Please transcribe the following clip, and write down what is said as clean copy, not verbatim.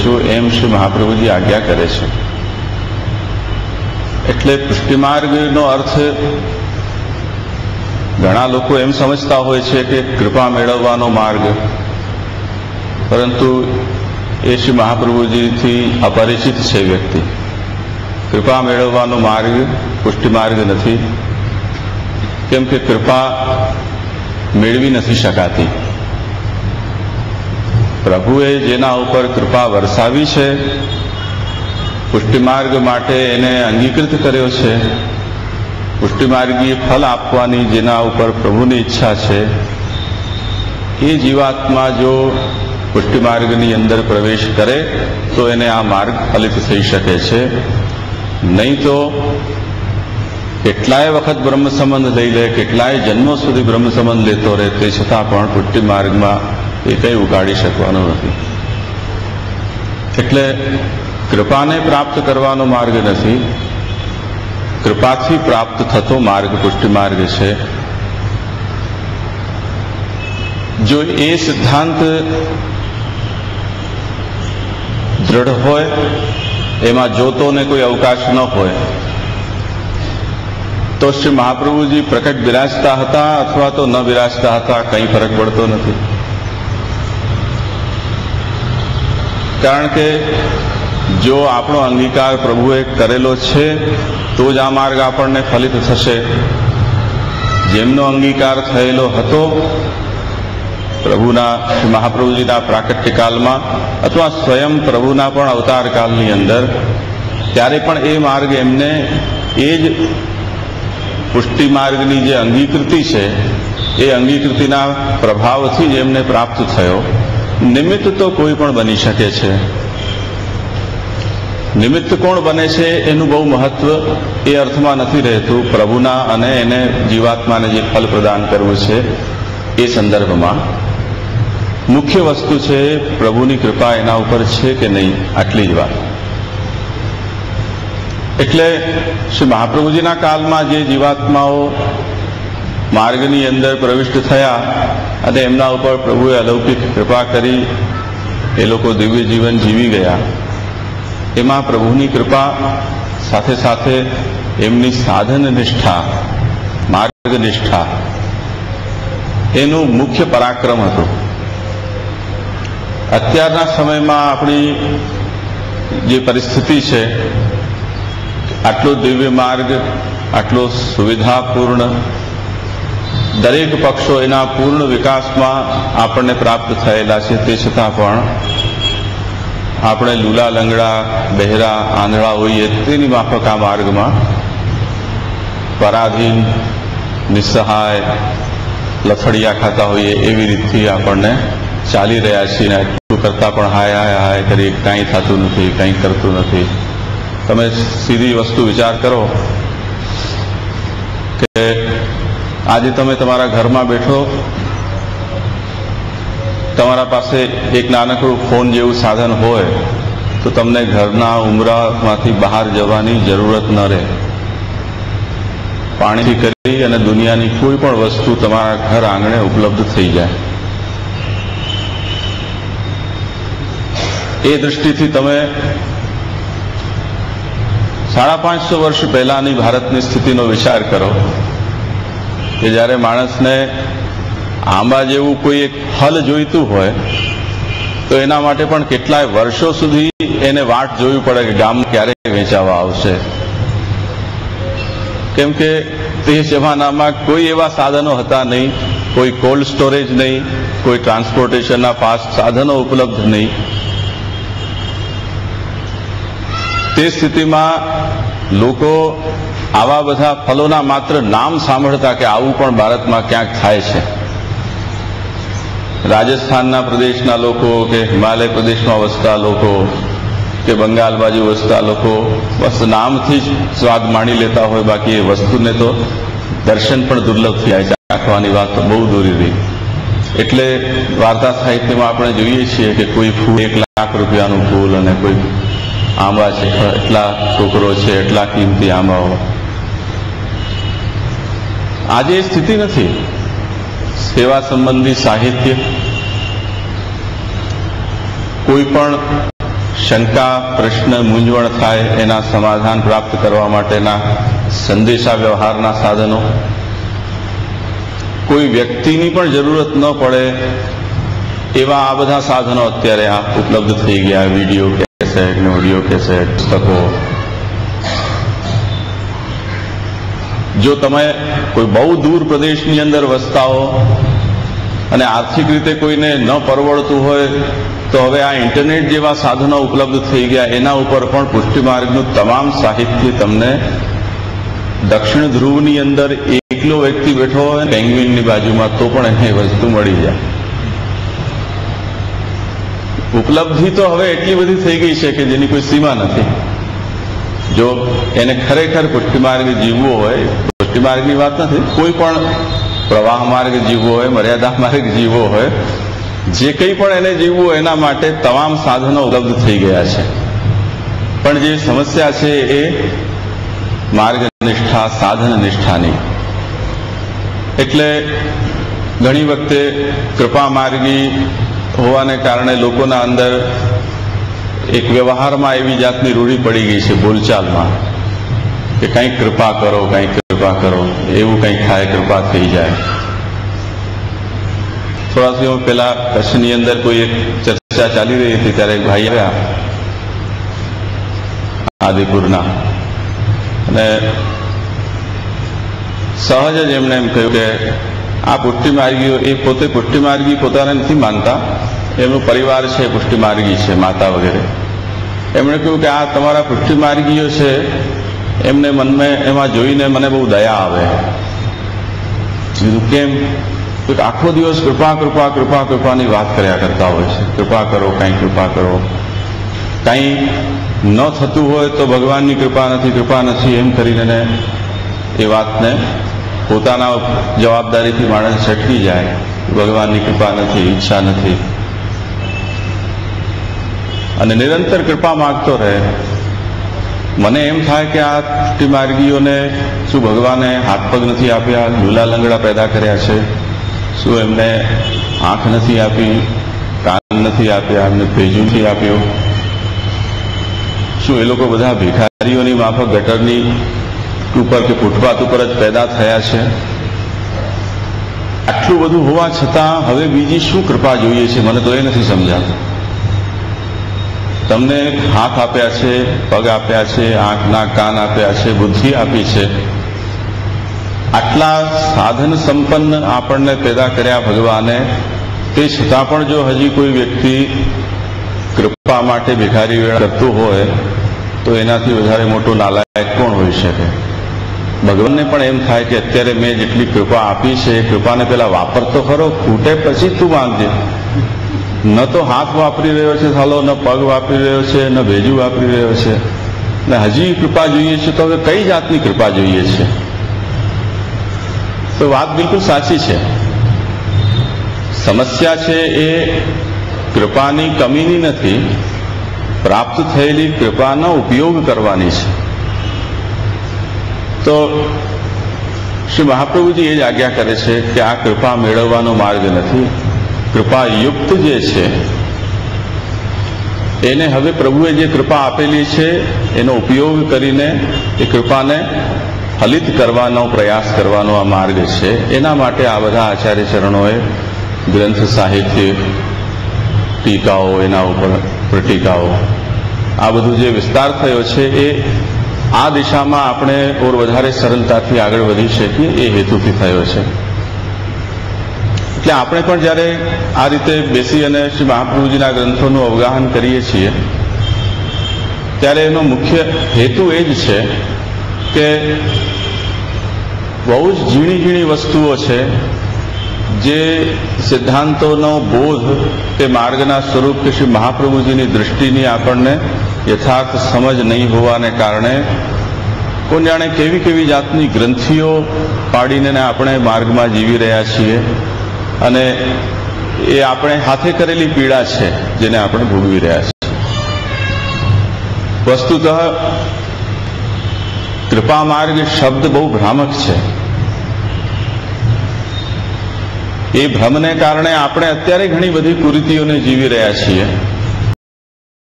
છું એમ શ્રી મહાપ્રભુજી આજ્ઞા કરે છે. એટલે પુષ્ટિમાર્ગનો અર્થ ઘણા લોકો એમ સમજતા હોય છે કે કૃપા મેળવવાનો માર્ગ, પરંતુ એ શ્રી મહાપ્રભુજીથી અપરિચિત છે વ્યક્તિ. કૃપા મેળવવાનો માર્ગ પુષ્ટિમાર્ગ નથી, કેમ કે કૃપા મેળવી નથી શકાતી. પ્રભુએ જેના ઉપર કૃપા વરસાવી છે, પુષ્ટિમાર્ગ માટે એને અંગીકૃત કર્યો છે, પુષ્ટિમાર્ગીય ફલ આપવાની જેના ઉપર પ્રભુની ઈચ્છા છે, એ જીવાત્મા જો પુષ્ટિમાર્ગની અંદર પ્રવેશ કરે તો એને આ માર્ગ ફલિત થઈ શકે છે. નહીં તો કેટલાય વખત બ્રહ્મ સંબંધ લઈ લે, કેટલાય જન્મો સુધી બ્રહ્મ સંબંધ લેતો રહે, તે છતાં પણ પુષ્ટિમાર્ગમાં એ કંઈ ઉગાડી શકવાનો નથી. એટલે કૃપાને પ્રાપ્ત કરવાનો માર્ગ નથી, કૃપાથી પ્રાપ્ત થતો માર્ગ પુષ્ટિમાર્ગ છે. જો એ સિદ્ધાંત દ્રઢ હોય, એમાં જોતોને કોઈ અવકાશ ન હોય, તો શ્રી મહાપ્રભુજી પ્રકટ બિરાજતા હતા અથવા તો ન બિરાજતા હતા, કંઈ ફરક પડતો નથી. કારણ કે જો આપણો અંગીકાર પ્રભુએ કરેલો છે તો જ આ માર્ગ આપણને ફલિત થશે. જેમનો અંગીકાર થયેલો હતો પ્રભુના મહાપ્રભુજીના પ્રાકટ્યકાલમાં અથવા સ્વયં પ્રભુના પણ અવતારકાલની અંદર, ત્યારે પણ એ માર્ગ એમને એ જ પુષ્ટિ માર્ગની જે અંગીકૃતિ છે એ અંગીકૃતિના પ્રભાવથી જ એમને પ્રાપ્ત થયો. નિમિત્ત તો કોઈ પણ બની શકે છે. નિમિત્ત કોણ બને છે એનું બહુ મહત્વ એ અર્થમાં નથી રહેતું, પ્રભુના અને એને જીવાત્માને જે ફલ પ્રદાન કરવું છે એ સંદર્ભમાં. મુખ્ય વસ્તુ છે પ્રભુની કૃપા એના ઉપર છે કે નહીં, આટલી જ વાત. એટલે શ્રી મહાપ્રભુજીના કાળમાં જે જીવાત્માઓ માર્ગની અંદર પ્રવિષ્ટ થયા અને એમના ઉપર પ્રભુએ અલૌકિક કૃપા કરી, એ લોકો દિવ્ય જીવન જીવી ગયા, એમાં પ્રભુની કૃપા સાથે સાથે એમની સાધન નિષ્ઠા, માર્ગ નિષ્ઠા એનું મુખ્ય પરાક્રમ હતું. અત્યારના સમયમાં આપણી જે પરિસ્થિતિ છે, આટલો દિવ્ય માર્ગ, આટલો સુવિધાપૂર્ણ, દરેક પક્ષો એના પૂર્ણ વિકાસમાં આપણને પ્રાપ્ત થયેલા છે, તે છતાં પણ આપણે લૂલા લંગડા, બહેરા, આંધળા હોઈએ તેની માફક આ માર્ગમાં પરાધીન, નિસ્સહાય, લથડિયા ખાતા હોઈએ એવી રીતથી આપણને ચાલી રહ્યા છીએ. એટલું કરતા પણ હાય હાય હાય કરી કાંઈ થતું નથી, કંઈ કરતું નથી. તમે સીધી વસ્તુ વિચાર કરો કે આજે તમે તમારા ઘરમાં બેઠો, તમારા પાસે એક નાનકડું ફોન જેવું સાધન હોય તો તમને ઘરના ઉંબરામાંથી બહાર જવાની જરૂરત ન રહે. પાણીથી કરી અને દુનિયાની કોઈ પણ વસ્તુ તમારા ઘર આંગણે ઉપલબ્ધ થઈ જાય. એ દૃષ્ટિથી તમે 550 વર્ષ પહેલાની ભારતની સ્થિતિનો વિચાર કરો કે જ્યારે માણસને આંબા જેવું કોઈ એક ફલ જોઈતું હોય તો એના માટે પણ કેટલાય વર્ષો સુધી એને વાટ જોવી પડે કે ગામ ક્યારે વેચાવા આવશે. કેમ કે તે જમાનામાં કોઈ એવા સાધનો હતા નહીં, કોઈ કોલ્ડ સ્ટોરેજ નહીં, કોઈ ટ્રાન્સપોર્ટેશનના ફાસ્ટ સાધનો ઉપલબ્ધ નહીં. તે સ્થિતિમાં લોકો આવા બધા ફલોના માત્ર નામ સાંભળતા કે આવું પણ ભારતમાં ક્યાંક થાય છે. રાજસ્થાનના પ્રદેશના લોકો કે હિમાલય પ્રદેશમાં વસતા લોકો કે બંગાળ બાજુ વસતા લોકો બસ નામથી જ સ્વાદ માણી લેતા હોય, બાકી એ વસ્તુને તો દર્શન પણ દુર્લભ થયા છે. રાખવાની વાત તો બહુ દૂરી રહી. એટલે વાર્તા સાહિત્યમાં આપણે જોઈએ છીએ કે કોઈ ફૂલ 1 લાખ રૂપિયાનું ફૂલ અને કોઈ આંબા છે એટલા ટોકરો છે, એટલા કિંમતી આંબાઓ. આજે એ સ્થિતિ નથી. સેવા સંબંધી સાહિત્ય, કોઈ પણ શંકા, પ્રશ્ન, મૂંઝવણ થાય એના સમાધાન પ્રાપ્ત કરવા માટેના સંદેશા વ્યવહારના સાધનો, કોઈ વ્યક્તિની પણ જરૂરત ન પડે એવા આ બધા સાધનો અત્યારે આ ઉપલબ્ધ થઈ ગયા. વિડીયો કેસેટ ને ઓડિયો કેસેટ, પુસ્તકો. જો તમે કોઈ બહુ દૂર પ્રદેશની અંદર વસતા હો અને આર્થિક રીતે કોઈને ન પરવડતું હોય તો હવે આ ઇન્ટરનેટ જેવા સાધનો ઉપલબ્ધ થઈ ગયા. એના ઉપર પણ પુષ્ટિ માર્ગનું તમામ સાહિત્ય તમને દક્ષિણ ધ્રુવની અંદર એકલો વ્યક્તિ બેઠો હોય પેંગ્વિનની બાજુમાં તો પણ એને વસ્તુ મળી જાય. ઉપલબ્ધિ તો હવે એટલી બધી થઈ ગઈ છે કે જેની કોઈ સીમા નથી. જો એને ખરેખર પુષ્ટિ માર્ગ જીવવો હોય, પુષ્ટિ માર્ગની વાત નથી, કોઈ પણ પ્રવાહ માર્ગ જીવવો હોય, મર્યાદા માર્ગ જીવવો હોય, જે કંઈ પણ એને જીવવું હોય એના માટે તમામ સાધનો ઉપલબ્ધ થઈ ગયા છે. પણ જે સમસ્યા છે એ માર્ગ નિષ્ઠા, સાધન નિષ્ઠાની. એટલે ઘણી વખતે કૃપા માર્ગી હોવાને કારણે લોકોના અંદર એક વ્યવહારમાં એવી જાતની રૂઢી પડી ગઈ છે, બોલચાલમાં, કે કંઈક કૃપા કરો, કંઈક કૃપા કરો, એવું કંઈક થાય, કૃપા થઈ જાય. થોડા સમય પહેલા કચ્છની અંદર કોઈ એક ચર્ચા ચાલી રહી હતી ત્યારે એક ભાઈ આવ્યા આદિપુરના, અને સહજ જ એમણે એમ કહ્યું કે આ પુષ્ટિ માર્ગીઓ, એ પોતે પુષ્ટિ માર્ગી પોતાને નથી માનતા, એમનો પરિવાર છે પુષ્ટિ માર્ગી છે, માતા વગેરે. એમણે કહ્યું કે આ તમારા પુષ્ટિ માર્ગીઓ છે એમને મનમાં એમાં જોઈને મને બહુ દયા આવે. કીધું કેમ? તો આખો દિવસ કૃપા કૃપા કૃપા કૃપાની વાત કર્યા કરતા હોય છે. કૃપા કરો, કંઈ કૃપા કરો, કંઈ ન થતું હોય તો ભગવાનની કૃપા નથી, કૃપા નથી એમ કરીને એ વાતને પોતાના જવાબદારીથી માણસ છટકી જાય. ભગવાનની કૃપા નથી, ઈચ્છા નથી, અને નિરંતર કૃપા માગતો રહે. મને એમ થાય કે આ પુષ્ટિ માર્ગીઓને શું ભગવાને હાથ પગ નથી આપ્યા, લૂલા લંગડા પેદા કર્યા છે? શું એમને આંખ નથી આપી, કાન નથી આપ્યા, એમને ભેજું નથી આપ્યું? શું એ લોકો બધા ભિખારીઓની માફક ગટરની ઉપર કે ફૂટપાથ ઉપર જ પેદા થયા છે? આટલું બધું હોવા છતાં હવે બીજી શું કૃપા જોઈએ છે? મને તો એ નથી સમજાતું. તમને હાથ આપ્યા છે, પગ આપ્યા છે, આંખના કાન આપ્યા છે, બુદ્ધિ આપી છે, આટલા સાધન સંપન્ન આપણને પેદા કર્યા ભગવાને, તે છતાં પણ જો હજી કોઈ વ્યક્તિ કૃપા માટે ભિખારી વેળા કરતું હોય તો એનાથી વધારે મોટો નાલાયક કોણ હોઈ શકે? ભગવાનને પણ એમ થાય કે અત્યારે મેં જેટલી કૃપા આપી છે એ કૃપાને પેલા વાપરતો ખરો, ખૂટે પછી તું માંગજે. ન તો હાથ વાપરી રહ્યો છે સાલો, ન પગ વાપરી રહ્યો છે, ન ભેજું વાપરી રહ્યો છે, ને હજી કૃપા જોઈએ છે. તો હવે કઈ જાતની કૃપા જોઈએ છે? તો વાત બિલકુલ સાચી છે. સમસ્યા છે એ કૃપાની કમીની નથી, પ્રાપ્ત થયેલી કૃપાનો ઉપયોગ કરવાની છે. તો શ્રી મહાપ્રભુજી એ જ આજ્ઞા કરે છે કે આ કૃપા મેળવવાનો માર્ગ નથી. કૃપા યુક્ત જે છે એને હવે પ્રભુએ જે કૃપા આપેલી છે એનો ઉપયોગ કરીને એ કૃપાને ફલિત કરવાનો પ્રયાસ કરવાનો આ માર્ગ છે. એના માટે આ બધા આચાર્ય ચરણોએ ગ્રંથ, સાહિત્ય, ટીકાઓ, એના ઉપર પ્રટીકાઓ, આ બધું જે વિસ્તાર થયો છે એ આ દિશામાં આપણે ઓર વધારે સરળતાથી આગળ વધી શકીએ એ હેતુથી થયો છે. એટલે આપણે પણ જ્યારે આ રીતે બેસી અને શ્રી મહાપ્રભુજીના ગ્રંથોનું અવગાહન કરીએ છીએ ત્યારે એનો મુખ્ય હેતુ એ જ છે કે બહુ જ ઝીણી ઝીણી વસ્તુઓ છે જે સિદ્ધાંતોનો બોધ તે માર્ગના સ્વરૂપ કે શ્રી મહાપ્રભુજીની દૃષ્ટિની આપણને યથાર્થ સમજ નહીં હોવાને કારણે કોણ જાણે કેવી કેવી જાતની ગ્રંથિઓ પાડીને આપણે માર્ગમાં જીવી રહ્યા છીએ, અને એ આપણે હાથે કરેલી પીડા છે જેને આપણે ભોગવી રહ્યા છીએ. વસ્તુતઃ કૃપા માર્ગ શબ્દ બહુ ભ્રામક છે. એ ભ્રમને કારણે આપણે અત્યારે ઘણી બધી કુરીતિઓને જીવી રહ્યા છીએ.